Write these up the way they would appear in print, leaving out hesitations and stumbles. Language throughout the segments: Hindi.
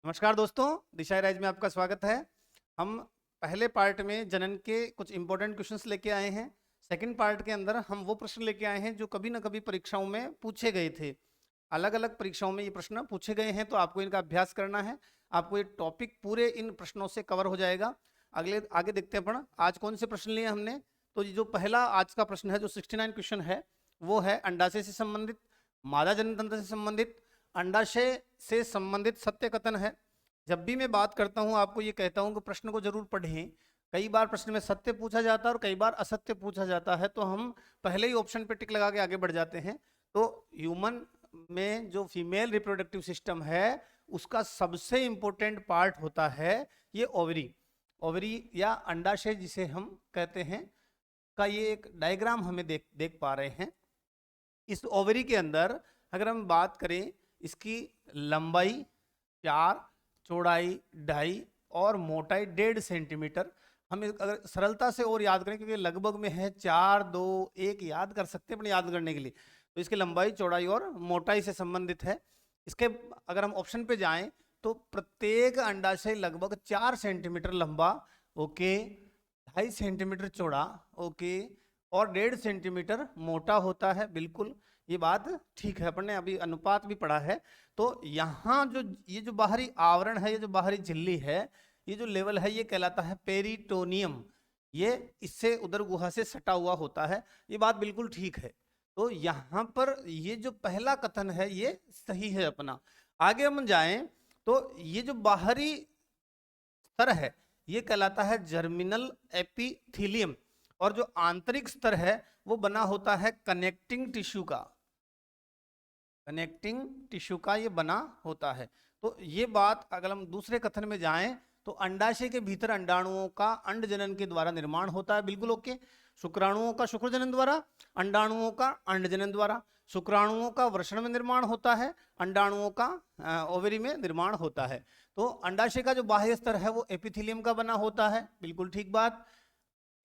नमस्कार दोस्तों, दिशा राइज में आपका स्वागत है। हम पहले पार्ट में जनन के कुछ इंपॉर्टेंट क्वेश्चंस लेके आए हैं। सेकंड पार्ट के अंदर हम वो प्रश्न लेके आए हैं जो कभी ना कभी परीक्षाओं में पूछे गए थे। अलग अलग परीक्षाओं में ये प्रश्न पूछे गए हैं, तो आपको इनका अभ्यास करना है। आपको ये टॉपिक पूरे इन प्रश्नों से कवर हो जाएगा। आगे देखते हैं अपन आज कौन से प्रश्न लिए हमने। तो ये जो पहला आज का प्रश्न है, जो 69 क्वेश्चन है, वो है अंडाशय से संबंधित, मादा जनन तंत्र से संबंधित, अंडाशय से संबंधित सत्य कथन है। जब भी मैं बात करता हूं आपको ये कहता हूं कि प्रश्न को जरूर पढ़ें। कई बार प्रश्न में सत्य पूछा जाता है और कई बार असत्य पूछा जाता है, तो हम पहले ही ऑप्शन पे टिक लगा के आगे बढ़ जाते हैं। तो ह्यूमन में जो फीमेल रिप्रोडक्टिव सिस्टम है, उसका सबसे इंपॉर्टेंट पार्ट होता है ये ओवरी। ओवरी या अंडाशय जिसे हम कहते हैं, का ये एक डायग्राम हमें देख पा रहे हैं। इस ओवरी के अंदर अगर हम बात करें, इसकी लंबाई 4, चौड़ाई 2.5 और मोटाई 1.5 सेंटीमीटर। हम अगर सरलता से और याद करें, क्योंकि लगभग में है 4, 2, 1 याद कर सकते हैं अपने याद करने के लिए, तो इसकी लंबाई, चौड़ाई और मोटाई से संबंधित है। इसके अगर हम ऑप्शन पे जाएं तो प्रत्येक अंडाशय लगभग 4 सेंटीमीटर लंबा, ओके, 2.5 सेंटीमीटर चौड़ा, ओके, और 1.5 सेंटीमीटर मोटा होता है। बिल्कुल ये बात ठीक है, अपन ने अभी अनुपात भी पढ़ा है। तो यहाँ जो ये जो बाहरी आवरण है, ये जो बाहरी झिल्ली है, ये जो लेवल है, ये कहलाता है पेरिटोनियम। ये इससे उदर गुहा से सटा हुआ होता है। ये बात बिल्कुल ठीक है। तो यहाँ पर ये जो पहला कथन है ये सही है अपना। आगे हम जाएं तो ये जो बाहरी स्तर है ये कहलाता है जर्मिनल एपिथीलियम, और जो आंतरिक स्तर है वो बना होता है कनेक्टिंग टिश्यू का। कनेक्टिंग टिश्यू का ये बना होता है। तो ये बात अगर हम दूसरे कथन में जाएं तो अंडाशय के भीतर अंडाणुओं का अंड जनन के द्वारा निर्माण होता है। बिल्कुल ओके। शुक्राणुओं का शुक्र जनन द्वारा, अंडाणुओं का अंड जनन द्वारा। शुक्राणुओं का वृषण में निर्माण होता है, अंडाणुओं का ओवरी में निर्माण होता है। तो अंडाशय का जो बाह्य स्तर है वो एपिथेलियम का बना होता है। बिल्कुल ठीक बात,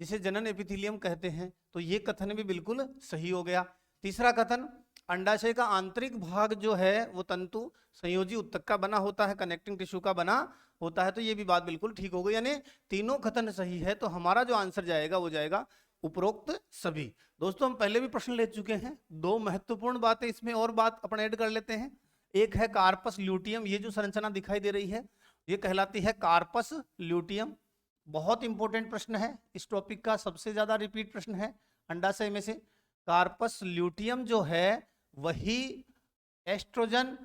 जिसे जनन एपिथेलियम कहते हैं। तो ये कथन भी बिल्कुल सही हो गया। तीसरा कथन, अंडाशय का आंतरिक भाग जो है वो तंतु संयोजी उत्तक का बना होता है, कनेक्टिंग टिश्यू का बना होता है। तो ये भी बात बिल्कुल ठीक हो गई, यानी तीनों कथन सही है। तो हमारा जो आंसर जाएगा वो जाएगा उपरोक्त सभी। दोस्तों, हम पहले भी प्रश्न ले चुके हैं। 2 महत्वपूर्ण बातें इसमें और बात अपन ऐड कर लेते हैं। एक है कार्पस ल्यूटियम। ये जो संरचना दिखाई दे रही है ये कहलाती है कार्पस ल्यूटियम। बहुत इंपॉर्टेंट प्रश्न है, इस टॉपिक का सबसे ज्यादा रिपीट प्रश्न है अंडाशय में से। कार्पस ल्यूटियम जो है वही एस्ट्रोजन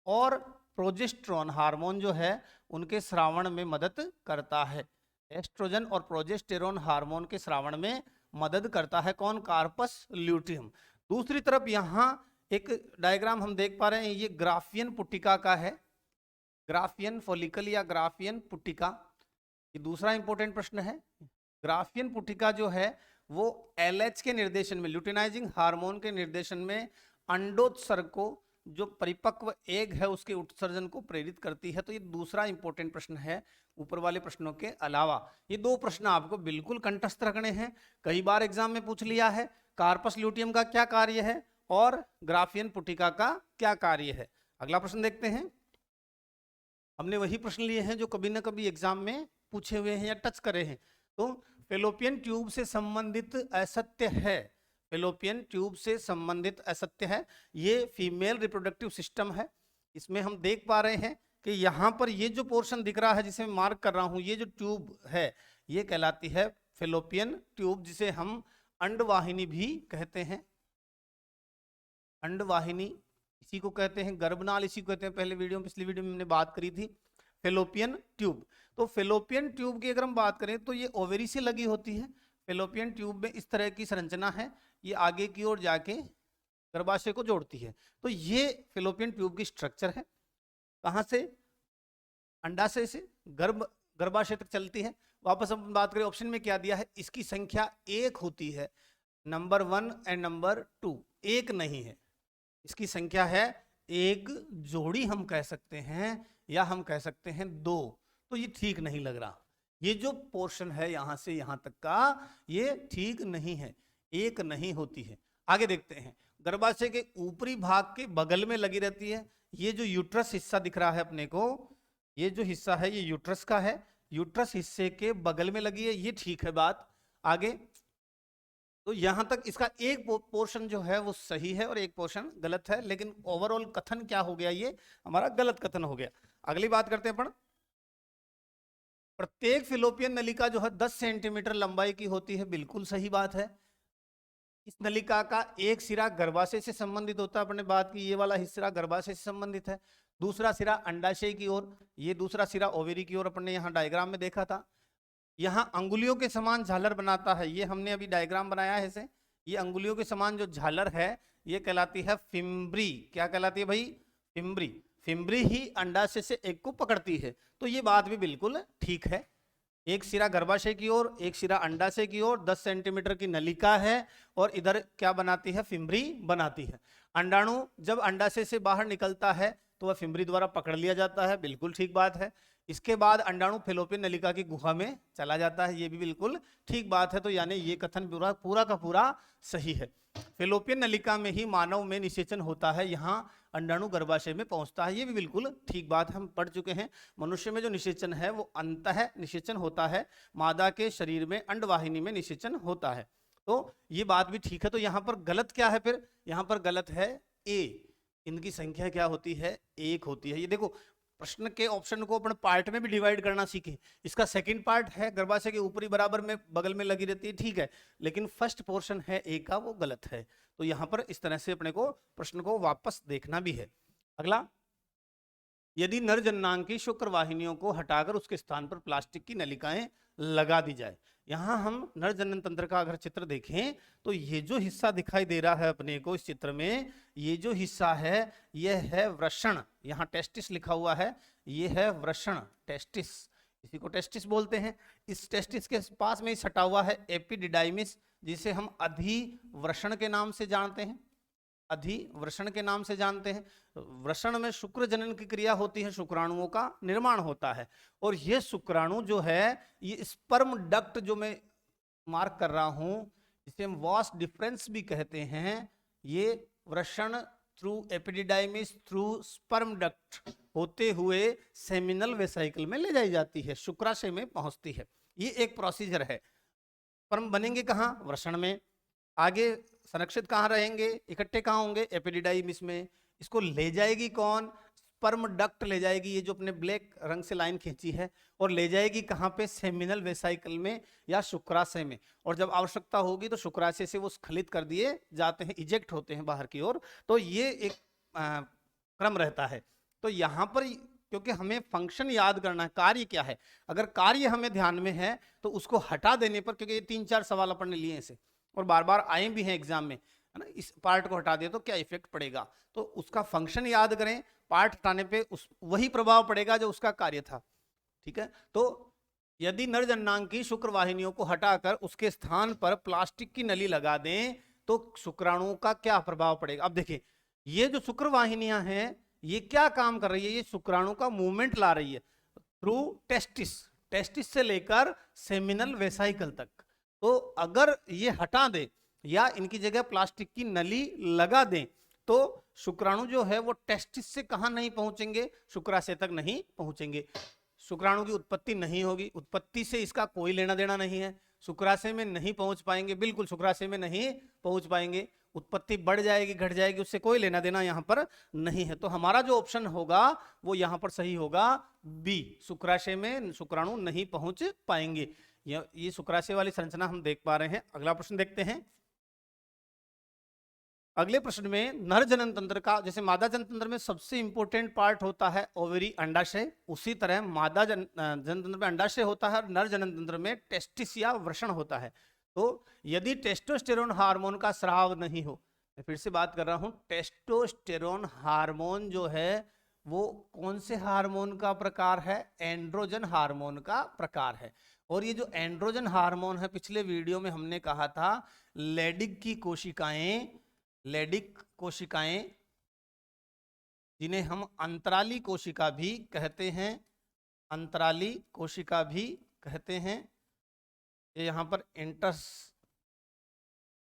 और प्रोजेस्टेरोन हार्मोन जो है उनके स्रावण में मदद करता है। एस्ट्रोजन और प्रोजेस्टेरोन हार्मोन के स्रावण में मदद करता है कौन? Corpus luteum. दूसरी तरफ यहाँ एक डायग्राम हम देख पा रहे हैं, ये ग्राफियन पुट्टिका का है। ग्राफियन फॉलिकल या ग्राफियन पुट्टिका, ये दूसरा इंपॉर्टेंट प्रश्न है। ग्राफियन पुट्टिका जो है वो एलएच के निर्देशन में, ल्यूटिनाइजिंग हार्मोन के निर्देशन में अंडोत्सर्ग को, जो परिपक्व एग है उसके उत्सर्जन को प्रेरित करती है। तो ये दूसरा इंपॉर्टेंट प्रश्न है ऊपर वाले प्रश्नों के अलावा। ये 2 प्रश्न आपको बिल्कुल कंठस्थ रखने हैं, कई बार एग्जाम में पूछ लिया है। कार्पस ल्यूटियम का क्या कार्य है और ग्राफियन पुट्टिका का क्या कार्य है। अगला प्रश्न देखते हैं। हमने वही प्रश्न लिए हैं जो कभी ना कभी एग्जाम में पूछे हुए हैं या टच करे हैं। तो फेलोपियन ट्यूब से संबंधित असत्य है, फेलोपियन ट्यूब से संबंधित असत्य है, ये फीमेल रिप्रोडक्टिव सिस्टम है। इसमें हम देख पा रहे हैं कि यहाँ पर ये जो पोर्शन दिख रहा है जिसे मैं मार्क कर रहा हूँ, ये जो ट्यूब है ये कहलाती है फेलोपियन ट्यूब, जिसे हम अंडवाहिनी भी कहते हैं। अंडवाहिनी इसी को कहते हैं, गर्भनाल इसी को कहते हैं। पहले वीडियो में, पिछली वीडियो में हमने बात करी थी फेलोपियन ट्यूब। तो फेलोपियन ट्यूब की अगर हम बात करें तो ये ओवेरी से लगी होती है। फेलोपियन ट्यूब में इस तरह की संरचना है, ये आगे की ओर जाके गर्भाशय को जोड़ती है। तो ये फेलोपियन ट्यूब की स्ट्रक्चर है। कहां से? अंडाशय से गर्भाशय तक चलती है। वापस हम बात करें, ऑप्शन में क्या दिया है, इसकी संख्या 1 होती है। नंबर 1 एंड नंबर 2 एक नहीं है, इसकी संख्या है 1 जोड़ी हम कह सकते हैं, या हम कह सकते हैं 2। तो ये ठीक नहीं लग रहा, ये जो पोर्शन है यहां से यहां तक का ये ठीक नहीं है, 1 नहीं होती है। आगे देखते हैं, गर्भाशय के ऊपरी भाग के बगल में लगी रहती है, ये जो यूट्रस हिस्सा दिख रहा है अपने को, ये जो हिस्सा है ये यूट्रस का है, यूट्रस हिस्से के बगल में लगी है, ये ठीक है बात। आगे तो यहां तक इसका एक पोर्शन जो है वो सही है और एक पोर्शन गलत है, लेकिन ओवरऑल कथन क्या हो गया, ये हमारा गलत कथन हो गया। अगली बात करते हैं अपन। प्रत्येक फिलोपियन नलिका जो है 10 सेंटीमीटर लंबाई की होती है, बिल्कुल सही बात है। इस नलिका का एक सिरा गर्भाशय से संबंधित होता है, अपने बात की ये वाला हिस्सा गर्भाशय से संबंधित है, दूसरा सिरा अंडाशय की ओर, ये दूसरा सिरा ओवेरी की ओर, अपन ने यहाँ डायग्राम में देखा था। यहाँ अंगुलियों के समान झालर बनाता है, ये हमने अभी डायग्राम बनाया है इसे, ये अंगुलियों के समान जो झालर है ये कहलाती है फिम्ब्री। क्या कहलाती है भाई? फिम्ब्री। फिम्ब्री ही अंडाशय से एक को पकड़ती है, तो ये बात भी बिल्कुल ठीक है। एक सिरा गर्भाशय की ओर, एक सिरा अंडाशय की ओर, 10 सेंटीमीटर की नलिका है और इधर क्या बनाती है? फिम्ब्री बनाती है। अंडाणु जब अंडाशय से बाहर निकलता है तो वह फिम्ब्री द्वारा पकड़ लिया जाता है, बिल्कुल ठीक बात है। इसके बाद अंडाणु फेलोपियन नलिका की गुहा में चला जाता है, ये भी बिल्कुल ठीक बात है। तो यानी ये कथन पूरा का पूरा सही है। फेलोपियन नलिका में ही मानव में निषेचन होता है, यहाँ अंडाणु गर्भाशय में पहुंचता है, ये भी बिल्कुल ठीक बात हम पढ़ चुके हैं। मनुष्य में जो निषेचन है वो अंतः निषेचन होता है, मादा के शरीर में अंडवाहिनी में निषेचन होता है, तो ये बात भी ठीक है। तो यहाँ पर गलत क्या है? फिर यहाँ पर गलत है ए, इनकी संख्या क्या होती है? 1 होती है। ये देखो प्रश्न के ऑप्शन को अपन पार्ट में भी डिवाइड करना सीखे। इसका सेकंड पार्ट है गर्भाशय के ऊपरी बराबर में बगल में लगी रहती है, ठीक है, लेकिन फर्स्ट पोर्शन है ए का, वो गलत है। तो यहां पर इस तरह से अपने को प्रश्न को वापस देखना भी है। अगला, यदि नर जननांग शुक्र वाहिनियों को हटाकर उसके स्थान पर प्लास्टिक की नलिकाएं लगा दी जाए। यहां हम नर जनन तंत्र का अगर चित्र देखें तो ये जो हिस्सा दिखाई दे रहा है अपने को इस चित्र में, ये जो हिस्सा है यह है वृषण, यहाँ टेस्टिस लिखा हुआ है, ये है वृषण, टेस्टिस, इसी को टेस्टिस बोलते हैं। इस टेस्टिस के पास में ही सटा हुआ है एपिडिडाइमिस, जिसे हम अधिवृषण के नाम से जानते हैं, अधिवृषण के नाम से जानते हैं। वृषण में शुक्र जनन की क्रिया होती है, शुक्राणुओं का निर्माण होता है, और ये शुक्राणु जो है ये स्पर्म डक्ट जो मैं मार्क कर रहा हूं, जिसे हम वास डिफरेंस भी कहते हैं, ये वृषण through epididymis through sperm duct होते हुए सेमिनल वेसाइकल में ले जाई जाती है, शुक्राशय में पहुंचती है। ये एक प्रोसीजर है। स्पर्म बनेंगे कहाँ? वृषण में। आगे संरक्षित कहाँ रहेंगे? इकट्ठे कहाँ होंगे? एपिडिडाइमिस में। इसको ले जाएगी कौन? स्पर्म डक्ट ले जाएगी, ये जो अपने ब्लैक रंग से लाइन खींची है, और ले जाएगी कहाँ पे? सेमिनल वेसाइकल में या शुक्राशय में। और जब आवश्यकता होगी तो शुक्राशय से वो स्खलित कर दिए जाते हैं, इजेक्ट होते हैं बाहर की ओर। तो ये एक क्रम रहता है। तो यहाँ पर क्योंकि हमें फंक्शन याद करना है, कार्य क्या है, अगर कार्य हमें ध्यान में है तो उसको हटा देने पर, क्योंकि ये 3-4 सवाल अपन ने लिए इसे और बार बार आए भी हैं एग्जाम में, है ना, इस पार्ट को हटा दे तो क्या इफेक्ट पड़ेगा, तो उसका फंक्शन याद करें, पार्ट हटाने पे उस वही प्रभाव पड़ेगा जो उसका कार्य था, ठीक है। तो यदि नर जननांग की शुक्र वाहिनियों को हटाकर उसके स्थान पर प्लास्टिक की नली लगा दें तो शुक्राणुओं का क्या प्रभाव पड़ेगा? अब देखिए, ये जो शुक्र वाहिनियां हैं ये क्या काम कर रही है? ये शुक्राणु का मूवमेंट ला रही है थ्रू टेस्टिस, टेस्टिस से लेकर सेमिनल वेसाइकल तक। तो अगर ये हटा दे या इनकी जगह प्लास्टिक की नली लगा दें तो शुक्राणु जो है वो टेस्टिस से कहां नहीं पहुंचेंगे? शुक्राशय तक नहीं पहुंचेंगे। शुक्राणु की उत्पत्ति नहीं होगी, उत्पत्ति से इसका कोई लेना देना नहीं है, शुक्राशय में नहीं पहुंच पाएंगे, बिल्कुल शुक्राशय में नहीं पहुंच पाएंगे। उत्पत्ति बढ़ जाएगी घट जाएगी, उससे कोई लेना देना यहां पर नहीं है। तो हमारा जो ऑप्शन होगा वो यहां पर सही होगा बी, शुक्राशय में शुक्राणु नहीं पहुंच पाएंगे। ये शुक्राशय वाली संरचना हम देख पा रहे हैं। अगला प्रश्न देखते हैं। अगले प्रश्न में नर जनन तंत्र का, जैसे मादा जनन तंत्र में सबसे इंपॉर्टेंट पार्ट होता है ओवेरी अंडाशय, उसी तरह मादा जनन तंत्र में अंडाशय होता है, नर जनन तंत्र में टेस्टिस या वृषण होता है। तो यदि टेस्टोस्टेरोन हार्मोन का स्राव नहीं हो, मैं फिर से बात कर रहा हूं, टेस्टोस्टेरोन हार्मोन जो है वो कौन से हार्मोन का प्रकार है? एंड्रोजन हार्मोन का प्रकार है। और ये जो एंड्रोजन हार्मोन है, पिछले वीडियो में हमने कहा था लेडिक की कोशिकाएं, लेडिक कोशिकाएं जिन्हें हम अंतराली कोशिका भी कहते हैं, अंतराली कोशिका भी कहते हैं, ये यहां पर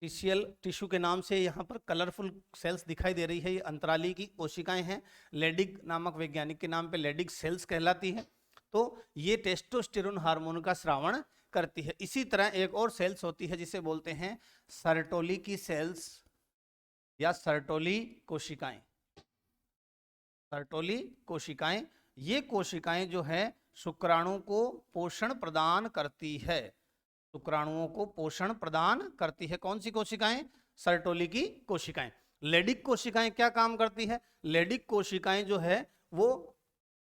टिशियल टिश्यू के नाम से यहाँ पर कलरफुल सेल्स दिखाई दे रही है, ये अंतराली की कोशिकाएं हैं। लेडिग नामक वैज्ञानिक के नाम पे लेडिग सेल्स कहलाती है। तो ये टेस्टोस्टेरोन हार्मोन का स्रावण करती है। इसी तरह एक और सेल्स होती है जिसे बोलते हैं सर्टोली की सेल्स या सर्टोली कोशिकाएं। सर्टोली कोशिकाएं, ये कोशिकाएं जो है शुक्राणु को पोषण प्रदान करती है। शुक्राणुओं को पोषण प्रदान करती है कौन सी कोशिकाएं? सर्टोली की कोशिकाएं। लेडिक कोशिकाएं क्या काम करती है? लेडिक कोशिकाएं जो है वो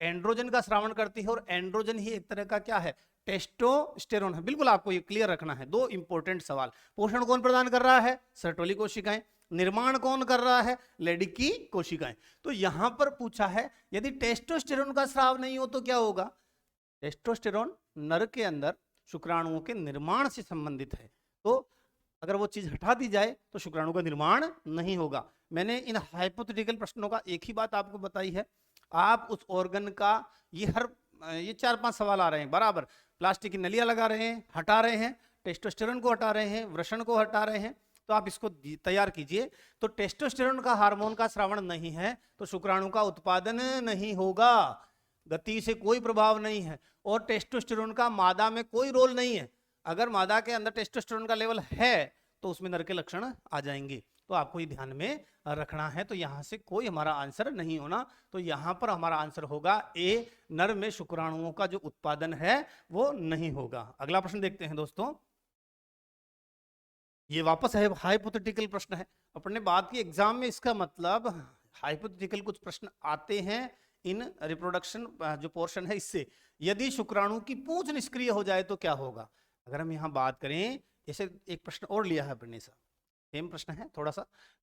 एंड्रोजन का स्रावण करती है, और एंड्रोजन ही एक तरह का क्या है? टेस्टोस्टेरोन है। बिल्कुल आपको ये क्लियर रखना है। दो इंपॉर्टेंट सवाल, पोषण कौन प्रदान कर रहा है? सर्टोली कोशिकाएं। निर्माण कौन कर रहा है? लेडिक की कोशिकाएं। तो यहां पर पूछा है यदि टेस्टोस्टेरोन का स्राव नहीं हो तो क्या होगा? टेस्टोस्टेरोन नर के अंदर शुक्राणुओं के निर्माण से संबंधित है, तो अगर वो चीज हटा दी जाए तो शुक्राणु का निर्माण नहीं होगा। मैंने इन हाइपोथेटिकल प्रश्नों का एक ही बात आपको बताई है, आप उस ऑर्गन का ये 4-5 सवाल आ रहे हैं बराबर। प्लास्टिक की नलियां लगा रहे हैं, हटा रहे हैं, टेस्टोस्टेरोन को हटा रहे हैं, वृषण को हटा रहे हैं, तो आप इसको तैयार कीजिए। तो टेस्टोस्टेरोन का हार्मोन का स्रावण नहीं है तो शुक्राणु का उत्पादन नहीं होगा, गति से कोई प्रभाव नहीं है, और टेस्टोस्टेरोन का मादा में कोई रोल नहीं है। अगर मादा के अंदर टेस्टोस्टेरोन का लेवल है तो उसमें नर के लक्षण आ जाएंगे, तो आपको ये ध्यान में रखना है। तो यहां से कोई हमारा आंसर नहीं होना, तो यहां पर हमारा आंसर होगा ए, नर में शुक्राणुओं का जो उत्पादन है वो नहीं होगा। अगला प्रश्न देखते हैं दोस्तों, ये वापस है हाइपोथेटिकल प्रश्न है। अपने बात की एग्जाम में इसका मतलब हाइपोथेटिकल कुछ प्रश्न आते हैं इन रिप्रोडक्शन जो पोर्शन है इससे। यदि शुक्राणु की पूंछ निष्क्रिय हो जाए तो क्या होगा? अगर हम यहाँ बात करें, जैसे एक प्रश्न और लिया है अपने सा, सेम प्रश्न है थोड़ा सा।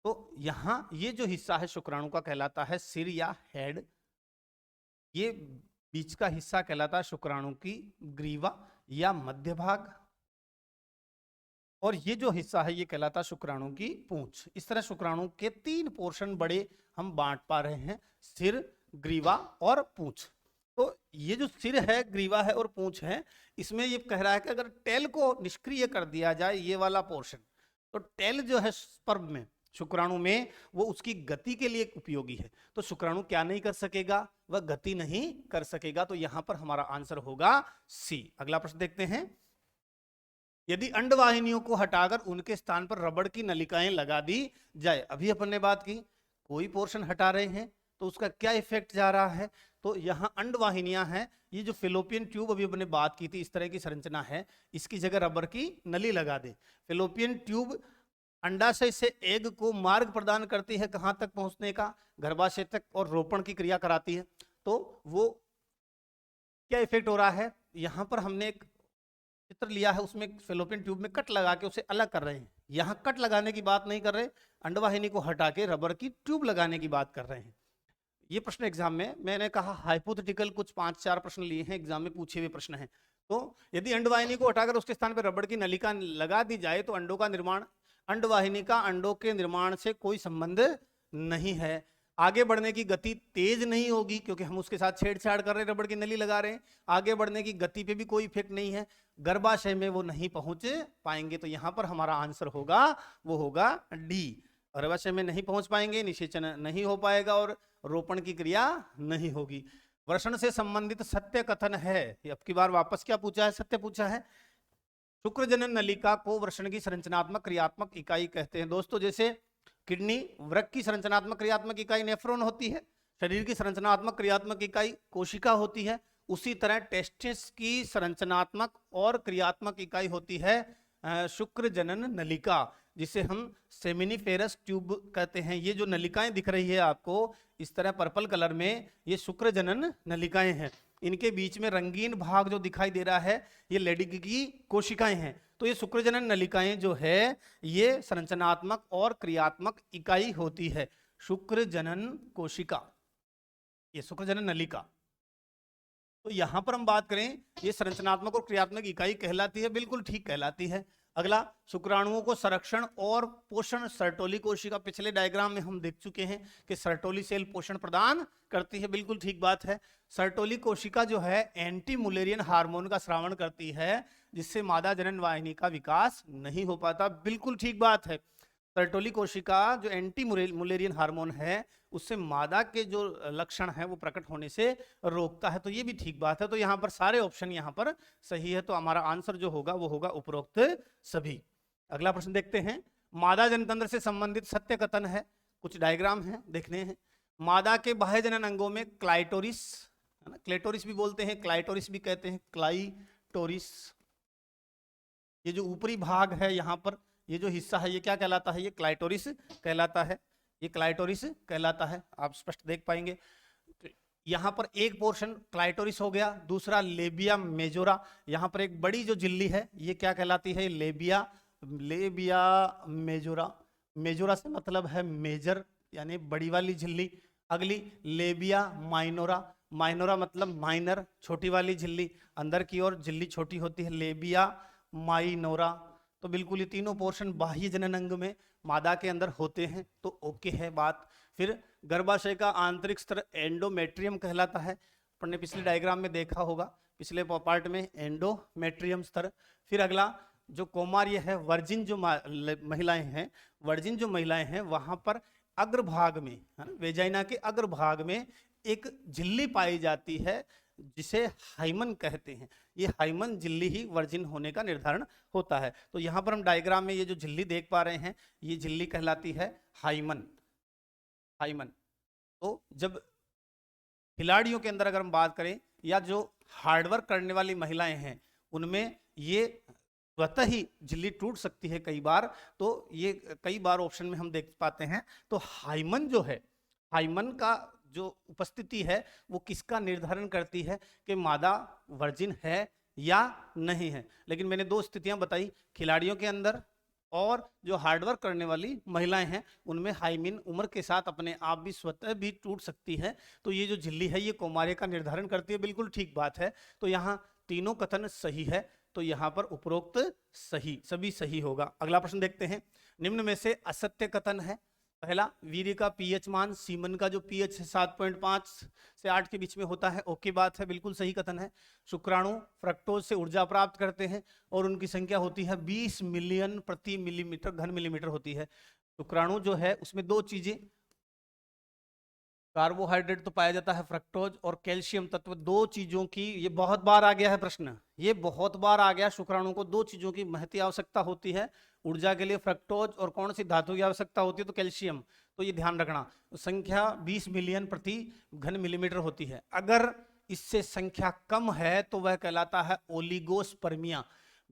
तो यहाँ ये जो हिस्सा है शुक्राणु का कहलाता है सिर या हेड, ये बीच का हिस्सा कहलाता है शुक्राणु की ग्रीवा या मध्य भाग, और ये जो हिस्सा है ये कहलाता शुक्राणु की पूंछ। इस तरह शुक्राणु के 3 पोर्शन बड़े हम बांट पा रहे हैं, सिर, ग्रीवा और पूंछ। तो ये जो सिर है, ग्रीवा है और पूंछ है, इसमें ये कह रहा है कि अगर टेल को निष्क्रिय कर दिया जाए, ये वाला पोर्शन, तो टेल जो है स्पर्म में, शुक्राणु में, वो उसकी गति के लिए उपयोगी है। तो शुक्राणु क्या नहीं कर सकेगा? वह गति नहीं कर सकेगा। तो यहां पर हमारा आंसर होगा सी। अगला प्रश्न देखते हैं, यदि अंडवाहिनियों को हटाकर उनके स्थान पर रबड़ की नलिकाएं लगा दी जाए, अभी अपन ने बात की कोई पोर्शन हटा रहे हैं तो उसका क्या इफेक्ट जा रहा है? तो यहाँ अंडवाहिनियां हैं, ये जो फिलोपियन ट्यूब अभी अपने बात की थी, इस तरह की संरचना है, इसकी जगह रबर की नली लगा दे। फिलोपियन ट्यूब अंडाशय से एग को मार्ग प्रदान करती है कहां तक पहुंचने का? गर्भाशय तक, और रोपण की क्रिया कराती है। तो वो क्या इफेक्ट हो रहा है? यहां पर हमने एक चित्र लिया है, उसमें फेलोपियन ट्यूब में कट लगा के उसे अलग कर रहे हैं। यहां कट लगाने की बात नहीं कर रहे, अंडवाहिनी को हटा के रबर की ट्यूब लगाने की बात कर रहे हैं। ये प्रश्न एग्जाम में, मैंने कहा हाइपोथेटिकल कुछ 5-4 प्रश्न लिए हैं, एग्जाम में पूछे हुए प्रश्न हैं। तो यदि अंडवाहिनी को हटाकर उसके स्थान पर रबड़ की नलिका लगा दी जाए तो अंडों का निर्माण, अंडवाहिनी का अंडों के निर्माण से कोई संबंध नहीं है। आगे बढ़ने की गति तेज नहीं होगी क्योंकि हम उसके साथ छेड़छाड़ कर रहे हैं, रबड़ की नली लगा रहे हैं। आगे बढ़ने की गति पे भी कोई इफेक्ट नहीं है, गर्भाशय में वो नहीं पहुंच पाएंगे। तो यहां पर हमारा आंसर होगा, वो होगा डी। गर्भाशय में नहीं पहुंच पाएंगे, निषेचन नहीं हो पाएगा और रोपण की क्रिया नहीं होगी। वृषण से संबंधित सत्य कथन है, अब की बार वापस क्या पूछा है? सत्य पूछा है। शुक्रजनन नलिका को वृषण की संरचनात्मक क्रियात्मक इकाई कहते हैं। दोस्तों, जैसे किडनी, वृक्क की संरचनात्मक क्रियात्मक इकाई नेफ्रॉन होती है, शरीर की संरचनात्मक क्रियात्मक इकाई कोशिका होती है, उसी तरह टेस्टिस की संरचनात्मक और क्रियात्मक इकाई होती है शुक्रजनन नलिका, जिसे हम सेमिनिफेरस ट्यूब कहते हैं। ये जो नलिकाएं दिख रही है आपको इस तरह पर्पल कलर में, ये शुक्रजनन नलिकाएं हैं। इनके बीच में रंगीन भाग जो दिखाई दे रहा है, ये लेडिग की कोशिकाएं हैं। तो ये शुक्रजनन नलिकाएं जो है ये संरचनात्मक और क्रियात्मक इकाई होती है। शुक्रजनन कोशिका, ये शुक्रजनन नलिका। तो यहां पर हम बात करें, ये संरचनात्मक और क्रियात्मक इकाई कहलाती है, बिल्कुल ठीक कहलाती है। अगला, शुक्राणुओं को संरक्षण और पोषण सर्टोली कोशिका, पिछले डायग्राम में हम देख चुके हैं कि सर्टोली सेल पोषण प्रदान करती है, बिल्कुल ठीक बात है। सर्टोली कोशिका जो है एंटी मुलेरियन हार्मोन का स्रावण करती है, जिससे मादा जनन वाहिनी का विकास नहीं हो पाता, बिल्कुल ठीक बात है। सर्टोली कोशिका जो एंटी मुलेरियन हार्मोन है उससे मादा के जो लक्षण है वो प्रकट होने से रोकता है, तो ये भी ठीक बात है। तो यहाँ पर सारे ऑप्शन यहाँ पर सही है, तो हमारा आंसर जो होगा वो होगा उपरोक्त सभी। अगला प्रश्न देखते हैं, मादा जनतंत्र से संबंधित सत्य कथन है, कुछ डायग्राम है देखने हैं। मादा के बाह्य जनन अंगों में क्लाइटोरिस, है ना, क्लेटोरिस भी बोलते हैं, क्लाइटोरिस भी कहते हैं, क्लाइटोरिस, ये जो ऊपरी भाग है यहाँ पर ये जो हिस्सा है ये क्या कहलाता है, ये क्लाइटोरिस कहलाता है, ये क्लाइटोरिस कहलाता है, आप स्पष्ट देख पाएंगे। यहाँ पर एक पोर्शन क्लाइटोरिस हो गया, दूसरा लेबिया मेजोरा, यहाँ पर एक बड़ी जो झिल्ली है ये क्या कहलाती है, लेबिया, लेबिया मेजोरा, मेजोरा से मतलब है मेजर यानी बड़ी वाली झिल्ली। अगली लेबिया माइनोरा, माइनोरा मतलब माइनर, छोटी वाली झिल्ली, अंदर की ओर झिल्ली छोटी होती है, लेबिया माइनोरा। तो बिल्कुल ये तीनों पोर्शन बाह्य जनन अंग में मादा के अंदर होते हैं, तो ओके है बात। फिर गर्भाशय का आंतरिक स्तर एंडोमेट्रियम कहलाता है, अपन ने पिछले डायग्राम में देखा होगा, पिछले पार्ट में एंडोमेट्रियम स्तर। फिर अगला जो कौमार्य है, वर्जिन जो महिलाएं हैं, वर्जिन जो महिलाएं हैं वहां पर अग्रभाग में, है ना, वेजाइना के अग्रभाग में एक झिल्ली पाई जाती है जिसे हाइमन कहते हैं, ये हाइमन झिल्ली ही वर्जिन होने का निर्धारण होता है। तो यहाँ पर हम डायग्राम में ये जो झिल्ली देख पा रहे हैं ये झिल्ली कहलाती है हाइमन, हाइमन। तो जब खिलाड़ियों के अंदर अगर हम बात करें या जो हार्डवर्क करने वाली महिलाएं हैं उनमें ये स्वतः ही झिल्ली टूट सकती है कई बार, तो ये कई बार ऑप्शन में हम देख पाते हैं। तो हाइमन जो है, हाइमन का जो उपस्थिति है वो किसका निर्धारण करती है कि मादा वर्जिन है या नहीं है। लेकिन मैंने दो स्थितियां बताई, खिलाड़ियों के अंदर और जो हार्डवर्क करने वाली महिलाएं हैं उनमें हाइमिन उम्र के साथ अपने आप भी स्वतः भी टूट सकती है। तो ये जो झिल्ली है ये कौमार्य का निर्धारण करती है, बिल्कुल ठीक बात है। तो यहाँ तीनों कथन सही है, तो यहाँ पर उपरोक्त सही, सभी सही होगा। अगला प्रश्न देखते हैं, निम्न में से असत्य कथन है। पहला, वीर्य का पीएच मान, सीमन का जो पीएच है 7.5 से 8 के बीच में होता है, ओके बात है, बिल्कुल सही कथन है। शुक्राणु फ्रक्टोज से ऊर्जा प्राप्त करते हैं और उनकी संख्या होती है 20 मिलियन प्रति मिलीमीटर घन मिलीमीटर होती है। शुक्राणु जो है उसमें दो चीजें, कार्बोहाइड्रेट तो पाया जाता है फ्रक्टोज और कैल्शियम तत्व, दो चीजों की, ये बहुत बार आ गया है प्रश्न, ये बहुत बार आ गया, शुक्राणु को दो चीजों की महती आवश्यकता होती है ऊर्जा के लिए, फ्रक्टोज और कौन सी धातु की आवश्यकता होती है, तो कैल्शियम। तो ये ध्यान रखना, संख्या 20 मिलियन प्रति घन मिलीमीटर होती है। अगर इससे संख्या कम है तो वह कहलाता है ओलिगोस्पर्मिया।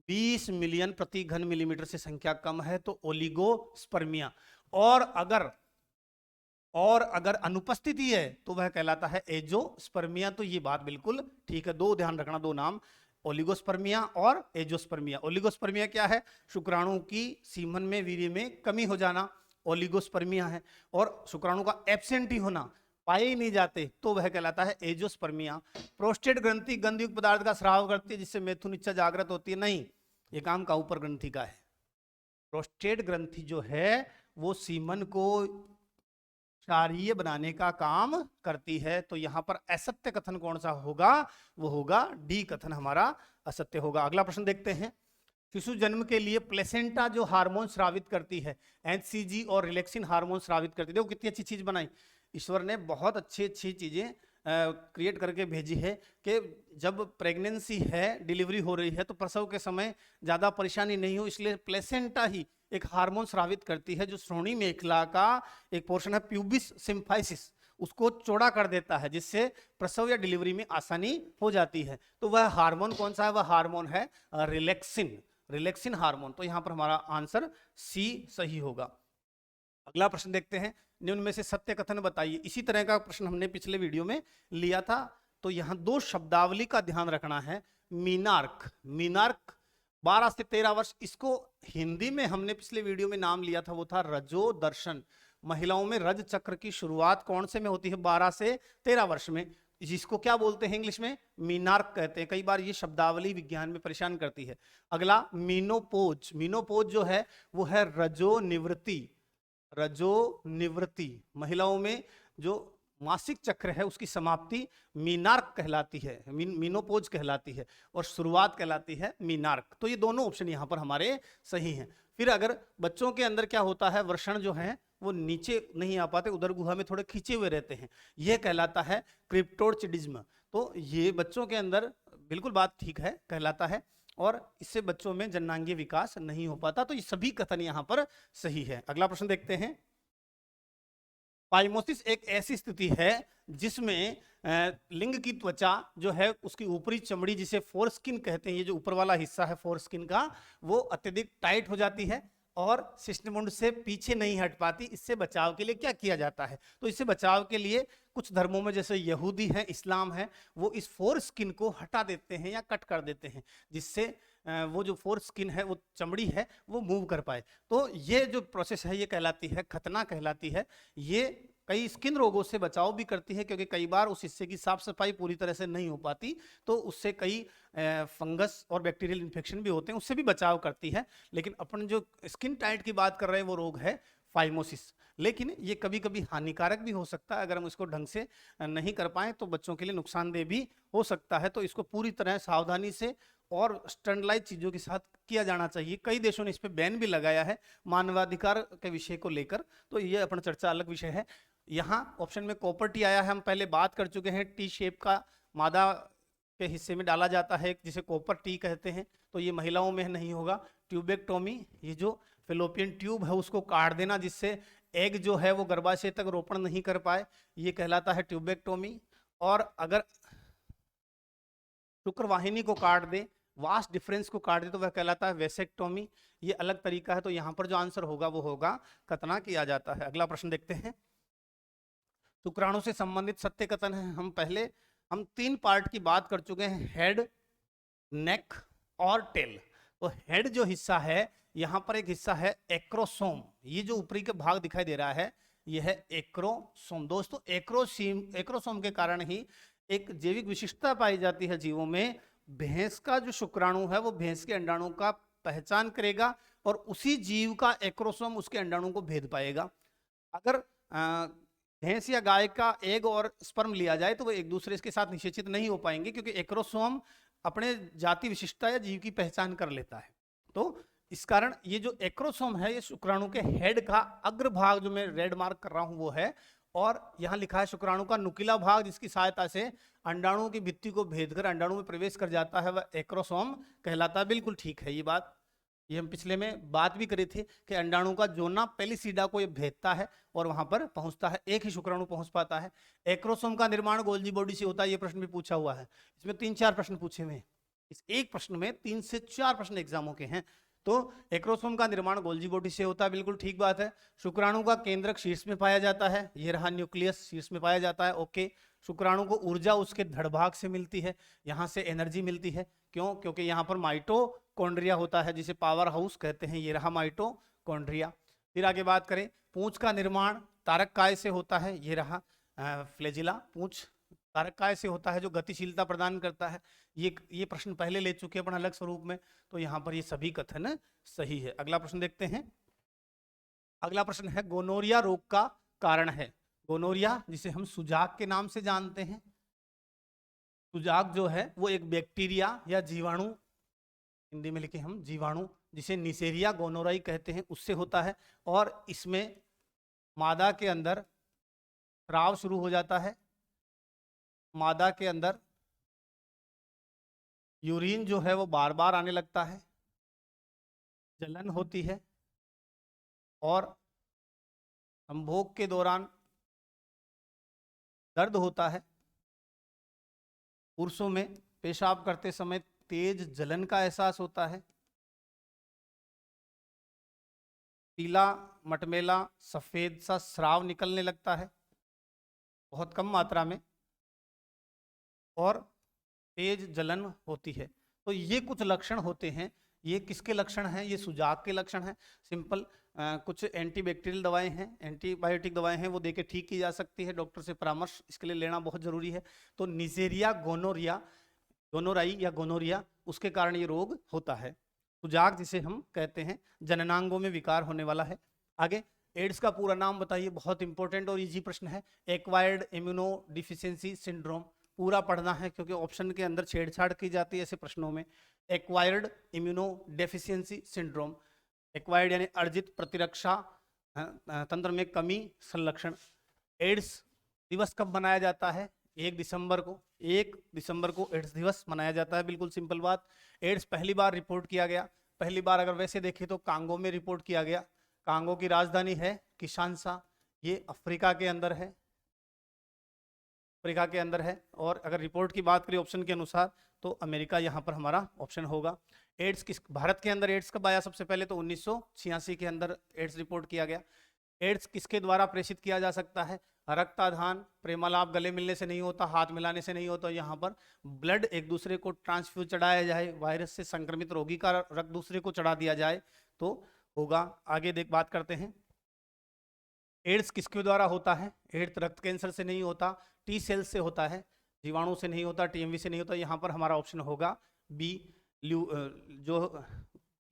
20 मिलियन प्रति घन मिलीमीटर से संख्या कम है तो ओलिगोस्पर्मिया, और अगर अनुपस्थिति है तो वह कहलाता है एजोस्पर्मिया। तो ये बात बिल्कुल ठीक है, दो ध्यान रखना, दो नाम, ओलिगोस्पर्मिया और एजोस्पर्मिया। ओलिगोस्पर्मिया क्या है, शुक्राणु की सीमन में वीर्य में कमी हो जाना, ओलिगोस्पर्मिया है। और शुक्राणु का एब्सेंट ही होना, पाए ही नहीं जाते, तो वह कहलाता है एजोस्पर्मिया। प्रोस्टेट ग्रंथि गंधयुक्त पदार्थ का स्राव करती है जिससे मैथुन इच्छा जागृत होती है, नहीं, ये काम का ऊपर ग्रंथि का है। प्रोस्टेट ग्रंथि जो है वो सीमन को क्षारीय बनाने का काम करती है। तो यहां पर असत्य कथन कौन सा होगा, वो होगा डी कथन हमारा असत्य होगा। अगला प्रश्न देखते हैं, शिशु जन्म के लिए प्लेसेंटा जो हार्मोन स्रावित करती है, एचसीजी और रिलैक्सिन हार्मोन स्रावित करती है। देखो कितनी अच्छी चीज बनाई ईश्वर ने, बहुत अच्छी अच्छी चीजें क्रिएट करके भेजी है कि जब प्रेगनेंसी है, डिलीवरी हो रही है, तो प्रसव के समय ज्यादा परेशानी नहीं हो, इसलिए प्लेसेंटा ही एक हार्मोन स्रावित करती है जो श्रोणी मेखला का एक पोर्शन है, प्यूबिस सिम्फाइसिस, उसको चौड़ा कर देता है जिससे प्रसव या डिलीवरी में आसानी हो जाती है। तो वह हार्मोन कौन सा है, वह हार्मोन है रिलैक्सिन, रिलैक्सिन हार्मोन। तो यहां पर हमारा आंसर सी सही होगा। अगला प्रश्न देखते हैं, निम्न में से सत्य कथन बताइए। इसी तरह का प्रश्न हमने पिछले वीडियो में लिया था। तो यहां दो शब्दावली का ध्यान रखना है। मीनार्क, मीनार्क 12 से 13 वर्ष, इसको हिंदी में हमने पिछले वीडियो में नाम लिया था, वो था रजो दर्शन। महिलाओं में रज चक्र की शुरुआत कौन से में होती है, 12 से 13 वर्ष में। जिसको क्या बोलते हैं इंग्लिश में, मीनार्क कहते हैं। कई बार ये शब्दावली विज्ञान में परेशान करती है। अगला मीनोपोज। मीनोपोज जो है वो है रजो निवृत्ति। रजो निवृत्ति, महिलाओं में जो मासिक चक्र है उसकी समाप्ति मीनार्क कहलाती है, मीनोपोज कहलाती है, और शुरुआत कहलाती है मीनार्क। तो ये दोनों ऑप्शन यहाँ पर हमारे सही हैं। फिर अगर बच्चों के अंदर क्या होता है, वर्षण जो है वो नीचे नहीं आ पाते, उदर गुहा में थोड़े खींचे हुए रहते हैं, यह कहलाता है क्रिप्टोर्चिडिज्म। तो ये बच्चों के अंदर बिल्कुल बात ठीक है, कहलाता है, और इससे बच्चों में जननांगीय विकास नहीं हो पाता। तो ये सभी कथन यहाँ पर सही है। अगला प्रश्न देखते हैं। पाइमोसिस एक ऐसी स्थिति है जिसमें लिंग की त्वचा जो है उसकी ऊपरी चमड़ी, जिसे फोरस्किन कहते हैं, ये जो ऊपर वाला हिस्सा है फोरस्किन का, वो अत्यधिक टाइट हो जाती है और शिश्नमुंड से पीछे नहीं हट पाती। इससे बचाव के लिए क्या किया जाता है? तो इससे बचाव के लिए कुछ धर्मों में, जैसे यहूदी है, इस्लाम है, वो इस फोरस्किन को हटा देते हैं या कट कर देते हैं, जिससे वो जो फोरस्किन है, वो चमड़ी है, वो मूव कर पाए। तो ये जो प्रोसेस है ये कहलाती है खतना कहलाती है। ये कई स्किन रोगों से बचाव भी करती है, क्योंकि कई बार उस हिस्से की साफ सफाई पूरी तरह से नहीं हो पाती, तो उससे कई फंगस और बैक्टीरियल इन्फेक्शन भी होते हैं, उससे भी बचाव करती है। लेकिन अपन जो स्किन टाइट की बात कर रहे हैं वो रोग है फाइमोसिस। लेकिन ये कभी कभी हानिकारक भी हो सकता है, अगर हम इसको ढंग से नहीं कर पाए तो बच्चों के लिए नुकसानदेह भी हो सकता है। तो इसको पूरी तरह सावधानी से और स्टैंडर्डाइज चीजों के साथ किया जाना चाहिए। कई देशों ने इस पर बैन भी लगाया है मानवाधिकार के विषय को लेकर, तो ये अपना चर्चा अलग विषय है। यहाँ ऑप्शन में कॉपर टी आया है, हम पहले बात कर चुके हैं। टी शेप का मादा के हिस्से में डाला जाता है जिसे कॉपर टी कहते हैं, तो ये महिलाओं में नहीं होगा। ट्यूबेक्टोमी, ये जो फेलोपियन ट्यूब है उसको काट देना, जिससे एग जो है वो गर्भाशय तक रोपण नहीं कर पाए, ये कहलाता है ट्यूबेक्टोमी। और अगर शुक्रवाहिनी को काट दे, वास डिफरेंस को काट दे, तो वह कहलाता है वेसेक्टोमी। ये अलग तरीका है। तो यहाँ पर जो आंसर होगा वो होगा खतना किया जाता है। अगला प्रश्न देखते हैं। शुक्राणु से संबंधित सत्य कथन है। हम 3 पार्ट की बात कर चुके हैं, हेड, नेक और टेल। तो हेड जो हिस्सा है, यहाँ पर एक हिस्सा है एक्रोसोम, ये जो ऊपरी का भाग दिखाई दे रहा है यह है एक्रोसोम। दोस्तों एक्रोसोम के कारण ही एक जैविक विशिष्टता पाई जाती है जीवों में। भैंस का जो शुक्राणु है वो भैंस के अंडाणु का पहचान करेगा और उसी जीव का एक्रोसोम उसके अंडाणु को भेद पाएगा। अगर भैंस या गाय का एग और स्पर्म लिया जाए तो वो एक दूसरे के साथ निषेचित नहीं हो पाएंगे, क्योंकि एक्रोसोम अपने जाति विशिष्टता या जीव की पहचान कर लेता है। तो इस कारण ये जो एक्रोसोम है ये शुक्राणु के हेड का अग्रभाग, जो मैं रेड मार्क कर रहा हूं वो है, और यहां लिखा है शुक्राणु का नुकीला भाग, जिसकी सहायता से अंडाणु की भित्ति को भेदकर अंडाणु में प्रवेश कर जाता है, वह एक्रोसोम कहलाता है। बिल्कुल ठीक है ये बात, ये हम पिछले में बात भी करी थी कि अंडाणु का जोना पेलिसीडा को ये भेदता है और वहां पर पहुंचता है, एक ही शुक्राणु पहुंच पाता है। एक्रोसोम का निर्माण गोल्जी बॉडी से होता है, ये प्रश्न भी पूछा हुआ है। इसमें 3-4 प्रश्न पूछे हुए हैं, इस एक प्रश्न में 3 से 4 प्रश्न एग्जामों के हैं। तो एक्रोसोम का निर्माण गोल्जी बॉडी से होता है, बिल्कुल ठीक बात है। शुक्राणु का केंद्रक शीर्ष में पाया जाता है, ये रहा न्यूक्लियस शीर्ष में पाया जाता है, ओके। शुक्राणु को ऊर्जा उसके धड़ भाग से मिलती है, यहां से एनर्जी मिलती है। क्यों? क्योंकि यहाँ पर माइटोकॉन्ड्रिया होता है, जिसे पावर हाउस कहते हैं, ये रहा माइटोकॉन्ड्रिया। फिर आगे बात करें, पूंछ का निर्माण तारक काय से होता है, ये रहा फ्लैजिला, पूंछ तारक काय से होता है जो गतिशीलता प्रदान करता है। ये प्रश्न पहले ले चुके हैं अपन अलग स्वरूप में, तो यहाँ पर ये सभी कथन सही है। अगला प्रश्न देखते हैं। अगला प्रश्न है, गोनोरिया रोग का कारण है। गोनोरिया जिसे हम सुजाक के नाम से जानते हैं, सुजाक जो है वो एक बैक्टीरिया या जीवाणु, हिंदी में लिखे हम जीवाणु, जिसे निसेरिया गोनोराई कहते हैं, उससे होता है। और इसमें मादा के अंदर स्राव शुरू हो जाता है, मादा के अंदर यूरिन जो है वो बार बार आने लगता है, जलन होती है, और संभोग के दौरान दर्द होता है। पुरुषों में पेशाब करते समय तेज जलन का एहसास होता है, पीला मटमेला सफेद सा स्राव निकलने लगता है बहुत कम मात्रा में, और तेज जलन होती है। तो ये कुछ लक्षण होते हैं। ये किसके लक्षण हैं? ये सुजाक के लक्षण हैं। सिंपल कुछ एंटीबैक्टीरियल दवाएं हैं, एंटीबायोटिक दवाएं हैं, वो देके ठीक की जा सकती है। डॉक्टर से परामर्श इसके लिए लेना बहुत जरूरी है। तो निजेरिया गोनोराई या गोनोरिया, उसके कारण ये रोग होता है। सुजाग जिसे हम कहते हैं, जननांगों में विकार होने वाला है। आगे, एड्स का पूरा नाम बताइए, बहुत इंपॉर्टेंट और इजी प्रश्न है। एक्वायर्ड इम्यूनो डिफिशियंसी सिंड्रोम, पूरा पढ़ना है क्योंकि ऑप्शन के अंदर छेड़छाड़ की जाती है ऐसे प्रश्नों में। Acquired immuno deficiency syndrome, acquired यानी अर्जित प्रतिरक्षा तंत्र में कमी संलक्षण। एड्स दिवस कब मनाया जाता है? 1 दिसंबर को। 1 दिसंबर को एड्स दिवस मनाया जाता है, बिल्कुल सिंपल बात। एड्स पहली बार रिपोर्ट किया गया, पहली बार अगर वैसे देखें तो कांगो में रिपोर्ट किया गया। कांगो की राजधानी है किशानसा, ये अफ्रीका के अंदर है, अफ्रीका के अंदर है। और अगर रिपोर्ट की बात करें ऑप्शन के अनुसार तो अमेरिका यहाँ पर हमारा ऑप्शन होगा। एड्स किस भारत के अंदर एड्स कब आया? सबसे पहले तो 1986 के अंदर एड्स रिपोर्ट किया गया। एड्स किसके द्वारा प्रेषित किया जा सकता है? रक्ताधान, प्रेमालाप गले मिलने से नहीं होता, हाथ मिलाने से नहीं होता, यहाँ पर ब्लड एक दूसरे को ट्रांसफ्यूज चढ़ाया जाए, वायरस से संक्रमित रोगी का रक्त दूसरे को चढ़ा दिया जाए तो होगा। आगे बात करते हैं, एड्स किसके द्वारा होता है? एड्स रक्त कैंसर से नहीं होता, टी सेल से होता है, जीवाणु से नहीं होता, टीएमवी से नहीं होता। यहाँ पर हमारा ऑप्शन होगा बी, जो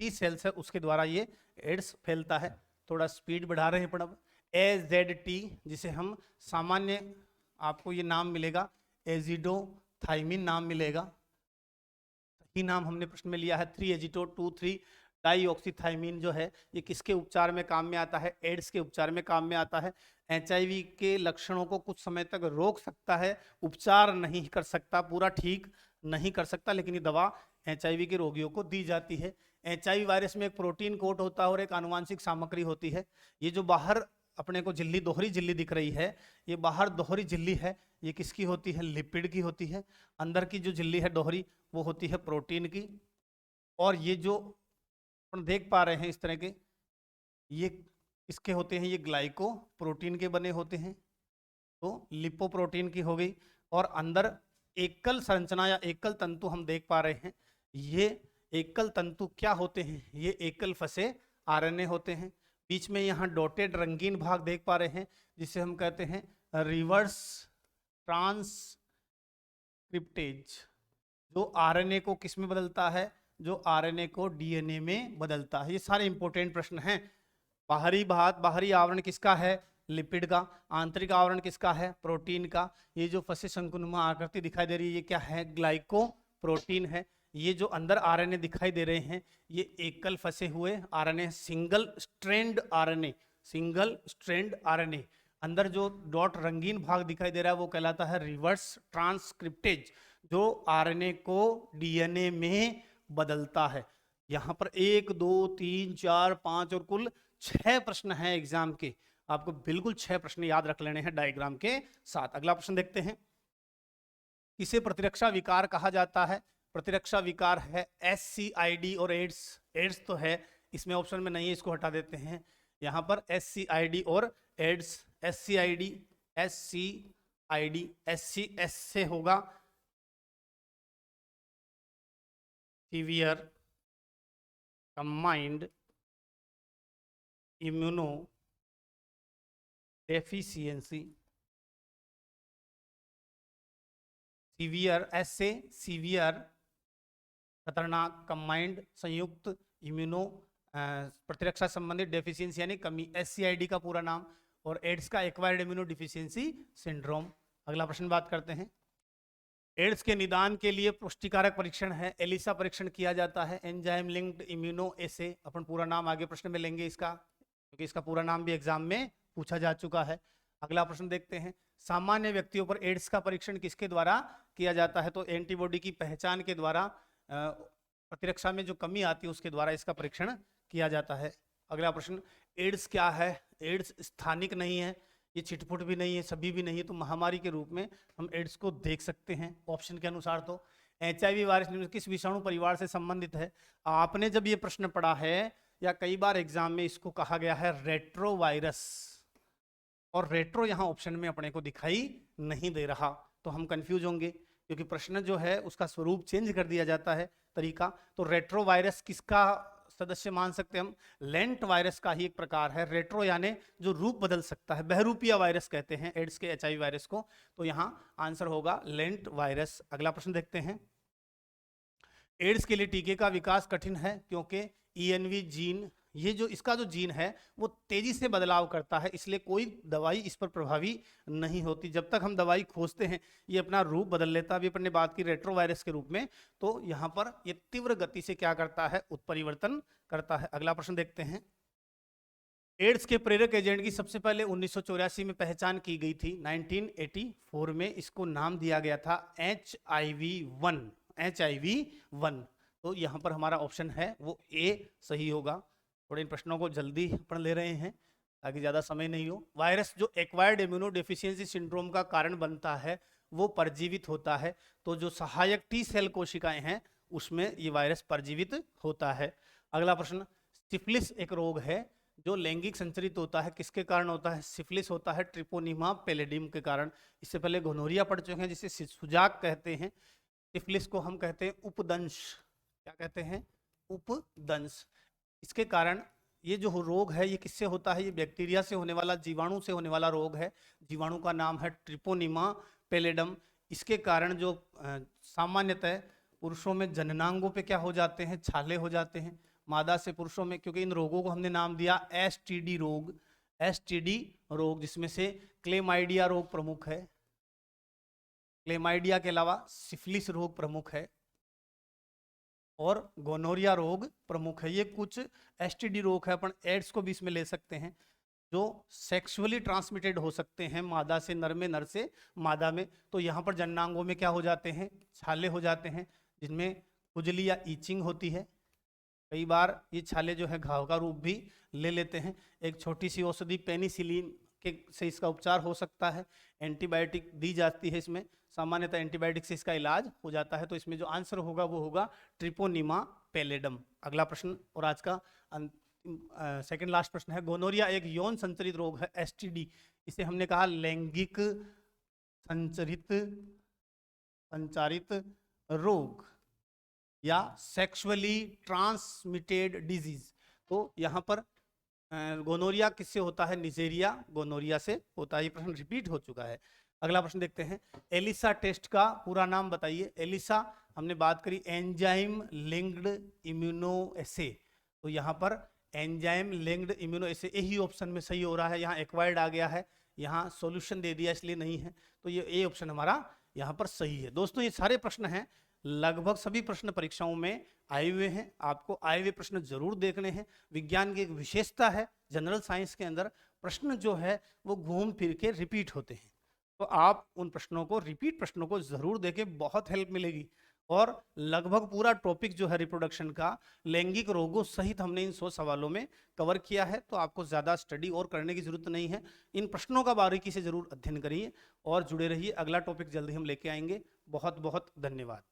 टी सेल्स है उसके द्वारा ये एड्स फैलता है। थोड़ा स्पीड बढ़ा रहे हैं पढ़ब। AZT, जिसे हम सामान्य, आपको ये नाम मिलेगा एजिडोथाइमिन नाम मिलेगा, ही नाम हमने प्रश्न में लिया है। 3-एजिटो-2,3 डाईऑक्सीथाइमिन जो है ये किसके उपचार में काम में आता है? एड्स के उपचार में काम में आता है। HIV के लक्षणों को कुछ समय तक रोक सकता है, उपचार नहीं कर सकता, पूरा ठीक नहीं कर सकता, लेकिन ये दवा HIV के रोगियों को दी जाती है। HIV वायरस में एक प्रोटीन कोट होता है और एक आनुवांशिक सामग्री होती है। ये जो बाहर अपने को झिल्ली, दोहरी झिल्ली दिख रही है, ये बाहर दोहरी झिल्ली है, ये किसकी होती है? लिपिड की होती है। अंदर की जो झिल्ली है दोहरी, वो होती है प्रोटीन की। और ये जो अपन देख पा रहे हैं इस तरह के, ये किसके होते हैं? ये ग्लाइको प्रोटीन के बने होते हैं, तो लिपोप्रोटीन की हो गई। और अंदर एकल संरचना या एकल तंतु हम देख पा रहे हैं। ये एकल तंतु क्या होते हैं? ये एकल फंसे RNA होते हैं। बीच में यहाँ डॉटेड रंगीन भाग देख पा रहे हैं, जिसे हम कहते हैं रिवर्स ट्रांसक्रिप्टेज, जो RNA को किस में बदलता है? जो RNA को DNA में बदलता है। ये सारे इंपॉर्टेंट प्रश्न हैं। बाहरी आवरण किसका है? लिपिड का। आंतरिक आवरण किसका है? प्रोटीन का। ये जो फंसे शंकुनुमा आकृति दिखाई दे रही है, ये क्या है? ग्लाइको प्रोटीन है। ये जो अंदर RNA दिखाई दे रहे हैं, ये एकल फंसे हुए RNA, सिंगल स्ट्रैंड RNA। अंदर जो डॉट रंगीन भाग दिखाई दे रहा है वो कहलाता है रिवर्स ट्रांसक्रिप्टेज, जो RNA को DNA में बदलता है। यहाँ पर 1, 2, 3, 4, 5 और कुल 6 प्रश्न हैं एग्जाम के। आपको बिल्कुल 6 प्रश्न याद रख लेने हैं डायग्राम के साथ। अगला प्रश्न देखते हैं, किसे प्रतिरक्षा विकार कहा जाता है? प्रतिरक्षा विकार है SCID और एड्स तो है, इसमें ऑप्शन में नहीं है, इसको हटा देते हैं। यहाँ पर SCID और एड्स, SCID SC से होगा severe combined immuno deficiency. Severe, S से सीवियर खतरनाक, कंबाइंड संयुक्त, इम्यूनो प्रतिरक्षा संबंधित, डेफिशिएंसी यानी कमी, SCID का पूरा नाम, और एड्स का एक्वायर्ड इम्यूनो डिफिशियंसी सिंड्रोम। अगला प्रश्न बात करते हैं, एड्स के निदान के लिए पुष्टिकारक परीक्षण है, एलिसा परीक्षण किया जाता है। एंजाइम लिंक्ड इम्यूनो एसे, अपन पूरा नाम आगे प्रश्न में लेंगे इसका, क्योंकि इसका पूरा नाम भी एग्जाम में पूछा जा चुका है। अगला प्रश्न देखते हैं, सामान्य व्यक्तियों पर एड्स का परीक्षण किसके द्वारा किया जाता है? तो एंटीबॉडी की पहचान के द्वारा, प्रतिरक्षा में जो कमी आती है उसके द्वारा इसका परीक्षण किया जाता है। अगला प्रश्न, एड्स क्या है? एड्स स्थानिक नहीं है, ये छिटपुट भी नहीं है, सभी भी नहीं है, तो महामारी के रूप में हम एड्स को देख सकते हैं ऑप्शन के अनुसार। तो HIV वायरस किस विषाणु परिवार से संबंधित है? आपने जब ये प्रश्न पढ़ा है या कई बार एग्जाम में इसको कहा गया है रेट्रोवायरस, और रेट्रो यहाँ ऑप्शन में अपने को दिखाई नहीं दे रहा, तो हम कंफ्यूज होंगे, क्योंकि प्रश्न जो है उसका स्वरूप चेंज कर दिया जाता है, तरीका। तो रेट्रोवायरस किसका सदस्य मान सकते हैं हम। लेंट वायरस का ही एक प्रकार है, रेट्रो यानी जो रूप बदल सकता है, बहरूपिया वायरस कहते हैं एड्स के HIV वायरस को। तो यहाँ आंसर होगा लेंट वायरस। अगला प्रश्न देखते हैं। एड्स के लिए टीके का विकास कठिन है क्योंकि ENV जीन, ये जो इसका जो जीन है वो तेजी से बदलाव करता है, इसलिए कोई दवाई इस पर प्रभावी नहीं होती। जब तक हम दवाई खोजते हैं ये अपना रूप बदल लेता है। अभी अपन ने बात की रेट्रो वायरस के रूप में, तो यहाँ पर ये तीव्र गति से क्या करता है, उत्परिवर्तन करता है। अगला प्रश्न देखते हैं। एड्स के प्रेरक एजेंट की सबसे पहले 1984 में पहचान की गई थी। 1984 में इसको नाम दिया गया था HIV-1। HIV-1, तो यहाँ पर हमारा ऑप्शन है वो A सही होगा। थोड़े इन प्रश्नों को जल्दी पढ़ ले रहे हैं ताकि ज़्यादा समय नहीं हो। वायरस जो एक्वायर्ड इम्यूनो डेफिशिएंसी सिंड्रोम का कारण बनता है वो परजीवित होता है, तो जो सहायक T सेल कोशिकाएं हैं उसमें ये वायरस परजीवित होता है। अगला प्रश्न, सिफिलिस एक रोग है जो लैंगिक संचरित होता है, किसके कारण होता है? सिफिलिस होता है ट्रिपोनिमा पैलेडियम के कारण। इससे पहले गोनोरिया पढ़ चुके हैं जिसे सुजाक कहते हैं। सिफिलिस को हम कहते हैं उपदंश। क्या कहते हैं? उपदंश। इसके कारण ये जो रोग है ये किससे होता है? ये बैक्टीरिया से होने वाला, जीवाणु से होने वाला रोग है। जीवाणु का नाम है ट्रिपोनिमा पैलेडम। इसके कारण जो सामान्यतः पुरुषों में जननांगों पे क्या हो जाते हैं? छाले हो जाते हैं। मादा से पुरुषों में, क्योंकि इन रोगों को हमने नाम दिया STD रोग। STD रोग जिसमें से क्लेमाइडिया रोग प्रमुख है। क्लेमाइडिया के अलावा सिफिलिस रोग प्रमुख है और गोनोरिया रोग प्रमुख है। ये कुछ STD रोग है। अपन एड्स को भी इसमें ले सकते हैं जो सेक्सुअली ट्रांसमिटेड हो सकते हैं, मादा से नर में, नर से मादा में। तो यहाँ पर जननांगों में क्या हो जाते हैं? छाले हो जाते हैं, जिनमें खुजली या ईचिंग होती है। कई बार ये छाले जो है घाव का रूप भी ले लेते हैं। एक छोटी सी औषधि पेनिसिलिन के से इसका उपचार हो सकता है। एंटीबायोटिक दी जाती है इसमें, सामान्यतः एंटीबायोटिक से इसका इलाज हो जाता है। तो इसमें जो आंसर होगा वो होगा ट्रिपोनिमा पैलेडम। अगला प्रश्न और आज का सेकंड लास्ट प्रश्न है। गोनोरिया एक यौन संचरित रोग है, STD। इसे हमने कहा लैंगिक संचारित रोग या सेक्सुअली ट्रांसमिटेड डिजीज। तो यहाँ पर गोनोरिया किससे होता है? निजेरिया गोनोरिया से होता है। ये प्रश्न रिपीट हो चुका है। अगला प्रश्न देखते हैं। एलिसा टेस्ट का पूरा नाम बताइए। एलिसा हमने बात करी एंजाइम लिंक्ड इम्यूनोएसे। तो यहाँ पर एंजाइम लिंक्ड इम्यूनोएसे यही ऑप्शन में सही हो रहा है। यहाँ एक्वायर्ड आ गया है, यहाँ सॉल्यूशन दे दिया इसलिए नहीं है, तो ये ए ऑप्शन हमारा यहाँ पर सही है। दोस्तों ये सारे प्रश्न हैं, लगभग सभी प्रश्न परीक्षाओं में आए हुए हैं। आपको आए हुए प्रश्न जरूर देखने हैं। विज्ञान की एक विशेषता है, जनरल साइंस के अंदर प्रश्न जो है वो घूम फिर के रिपीट होते हैं। तो आप उन प्रश्नों को, रिपीट प्रश्नों को जरूर देखें, बहुत हेल्प मिलेगी। और लगभग पूरा टॉपिक जो है रिप्रोडक्शन का लैंगिक रोगों सहित हमने इन 100 सवालों में कवर किया है। तो आपको ज़्यादा स्टडी और करने की जरूरत नहीं है। इन प्रश्नों का बारीकी से जरूर अध्ययन करिए और जुड़े रहिए। अगला टॉपिक जल्दी हम लेके आएंगे। बहुत बहुत धन्यवाद।